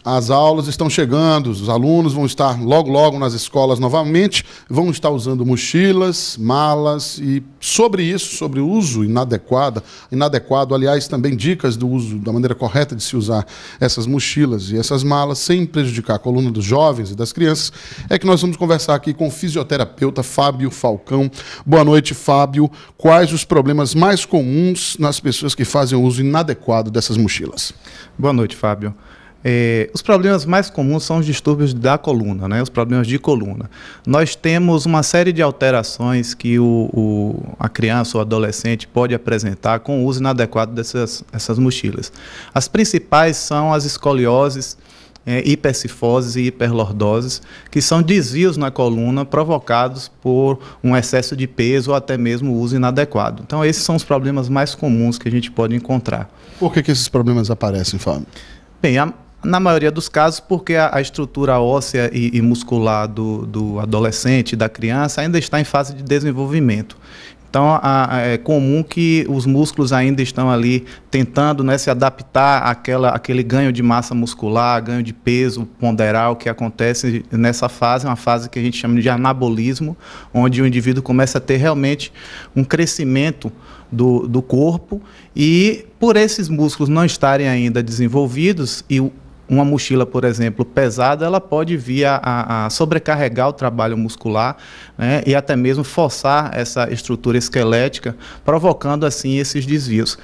As aulas estão chegando, os alunos vão estar logo nas escolas novamente, vão estar usando mochilas, malas e sobre isso, sobre o uso inadequado, aliás, também dicas do uso, da maneira correta de se usar essas mochilas e essas malas sem prejudicar a coluna dos jovens e das crianças, é que nós vamos conversar aqui com o fisioterapeuta Fábio Falcão. Boa noite, Fábio. Quais os problemas mais comuns nas pessoas que fazem o uso inadequado dessas mochilas? Boa noite, Fábio. Os problemas mais comuns são os distúrbios da coluna, né? Os problemas de coluna. Nós temos uma série de alterações que a criança ou adolescente pode apresentar com o uso inadequado dessas mochilas. As principais são as escolioses, hipercifoses e hiperlordoses, que são desvios na coluna provocados por um excesso de peso ou até mesmo o uso inadequado. Então, esses são os problemas mais comuns que a gente pode encontrar. Por que esses problemas aparecem, Fábio? Bem, na maioria dos casos, porque a estrutura óssea e muscular do adolescente, da criança, ainda está em fase de desenvolvimento. Então, é comum que os músculos ainda estão ali tentando, né, se adaptar àquele ganho de massa muscular, ganho de peso ponderal que acontece nessa fase, uma fase que a gente chama de anabolismo, onde o indivíduo começa a ter realmente um crescimento do corpo e, por esses músculos não estarem ainda desenvolvidos e uma mochila, por exemplo, pesada, ela pode vir a sobrecarregar o trabalho muscular, né, e até mesmo forçar essa estrutura esquelética, provocando assim esses desvios.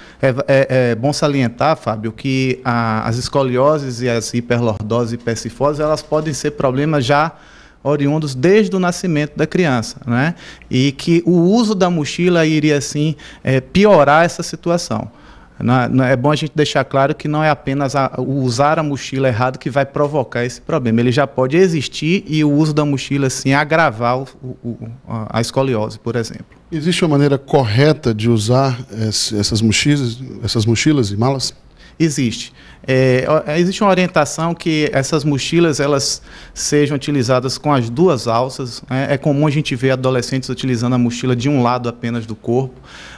É bom salientar, Fábio, que as escolioses e as hiperlordoses e hipercifoses, elas podem ser problemas já oriundos desde o nascimento da criança, né, e que o uso da mochila iria assim piorar essa situação. É bom a gente deixar claro que não é apenas usar a mochila errado que vai provocar esse problema. Ele já pode existir e o uso da mochila, sim, agravar a escoliose, por exemplo. Existe uma maneira correta de usar essas mochilas e malas? Existe. Existe uma orientação que essas mochilas elas sejam utilizadas com as duas alças. É comum a gente ver adolescentes utilizando a mochila de um lado apenas do corpo,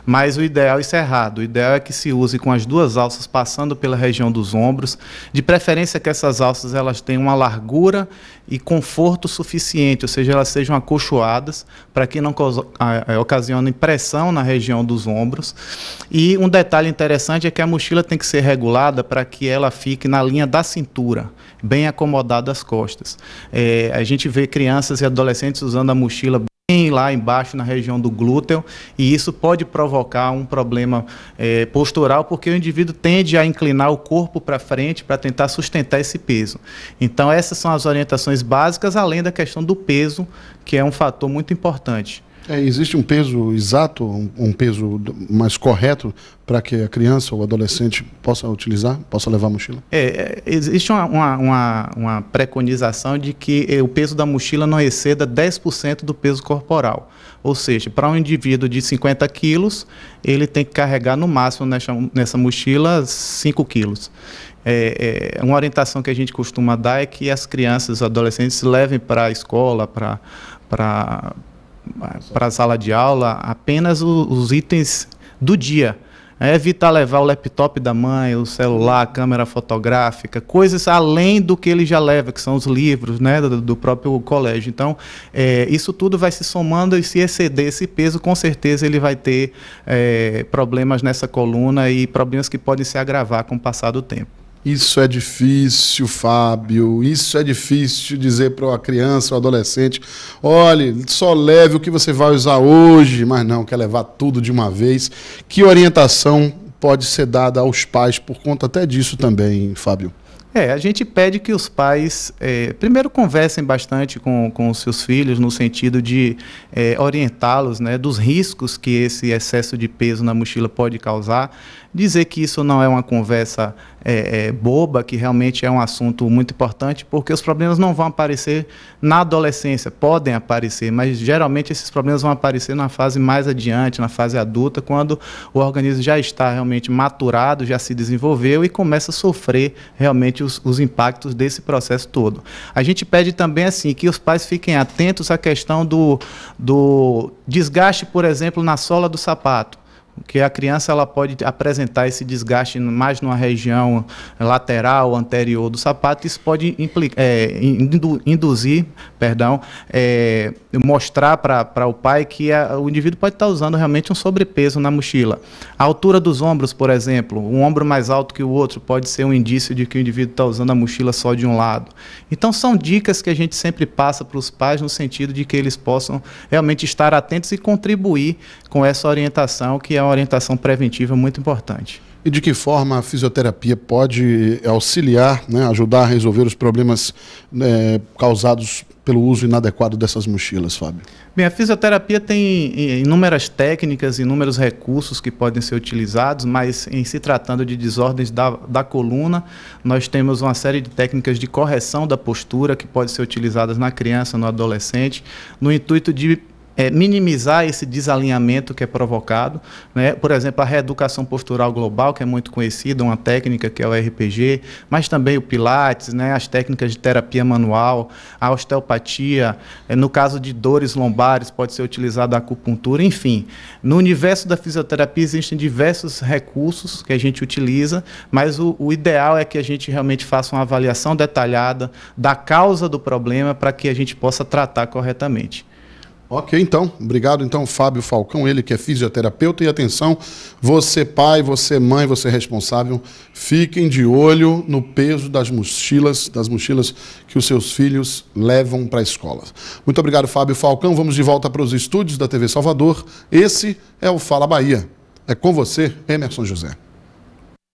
mas o ideal, isso é errado, o ideal é que se use com as duas alças passando pela região dos ombros, de preferência que essas alças elas tenham uma largura e conforto suficiente, ou seja, elas sejam acolchoadas para que não ocasionem pressão na região dos ombros. E um detalhe interessante é que a mochila tem que ser regulada para que ela fique na linha da cintura, bem acomodada às costas. A gente vê crianças e adolescentes usando a mochila bem lá embaixo na região do glúteo, e isso pode provocar um problema postural, porque o indivíduo tende a inclinar o corpo para frente para tentar sustentar esse peso. Então, essas são as orientações básicas, além da questão do peso, que é um fator muito importante. Existe um peso exato, um peso mais correto para que a criança ou adolescente possa utilizar, possa levar a mochila? Existe uma preconização de que o peso da mochila não exceda 10% do peso corporal. Ou seja, para um indivíduo de 50 quilos, ele tem que carregar no máximo nessa mochila 5 quilos. Uma orientação que a gente costuma dar é que as crianças e adolescentes levem para a escola, para a sala de aula, apenas os itens do dia. Evitar levar o laptop da mãe, o celular, a câmera fotográfica, coisas além do que ele já leva, que são os livros, né, do próprio colégio. Então, isso tudo vai se somando, e se exceder esse peso, com certeza ele vai ter problemas nessa coluna e problemas que podem se agravar com o passar do tempo. Isso é difícil, Fábio, isso é difícil dizer para uma criança ou adolescente: olhe, só leve o que você vai usar hoje, mas não, quer levar tudo de uma vez. Que orientação pode ser dada aos pais por conta até disso também, Fábio? A gente pede que os pais, primeiro, conversem bastante com os seus filhos, no sentido de orientá-los, né, dos riscos que esse excesso de peso na mochila pode causar, dizer que isso não é uma conversa boba, que realmente é um assunto muito importante, porque os problemas não vão aparecer na adolescência, podem aparecer, mas geralmente esses problemas vão aparecer na fase mais adiante, na fase adulta, quando o organismo já está realmente maturado, já se desenvolveu e começa a sofrer realmente os impactos desse processo todo. A gente pede também assim que os pais fiquem atentos à questão do desgaste, por exemplo, na sola do sapato. que a criança ela pode apresentar esse desgaste mais numa região lateral, anterior do sapato. Isso pode induzir, mostrar para o pai que o indivíduo pode estar usando realmente um sobrepeso na mochila. A altura dos ombros, por exemplo, um ombro mais alto que o outro pode ser um indício de que o indivíduo está usando a mochila só de um lado. Então são dicas que a gente sempre passa para os pais no sentido de que eles possam realmente estar atentos e contribuir com essa orientação, que é uma orientação preventiva muito importante. E de que forma a fisioterapia pode auxiliar, né, ajudar a resolver os problemas causados pelo uso inadequado dessas mochilas, Fábio? Bem, a fisioterapia tem inúmeras técnicas, inúmeros recursos que podem ser utilizados, mas em se tratando de desordens da coluna, nós temos uma série de técnicas de correção da postura que podem ser utilizadas na criança, no adolescente, no intuito de minimizar esse desalinhamento que é provocado, né? Por exemplo, a reeducação postural global, que é muito conhecida, uma técnica que é o RPG, mas também o Pilates, né? As técnicas de terapia manual, a osteopatia, no caso de dores lombares, pode ser utilizada a acupuntura, enfim. No universo da fisioterapia existem diversos recursos que a gente utiliza, mas o ideal é que a gente realmente faça uma avaliação detalhada da causa do problema para que a gente possa tratar corretamente. Ok, então. Obrigado, então, Fábio Falcão, ele que é fisioterapeuta. E atenção, você pai, você mãe, você responsável, fiquem de olho no peso das mochilas que os seus filhos levam para a escola. Muito obrigado, Fábio Falcão. Vamos de volta para os estúdios da TV Salvador. Esse é o Fala Bahia. É com você, Emerson José.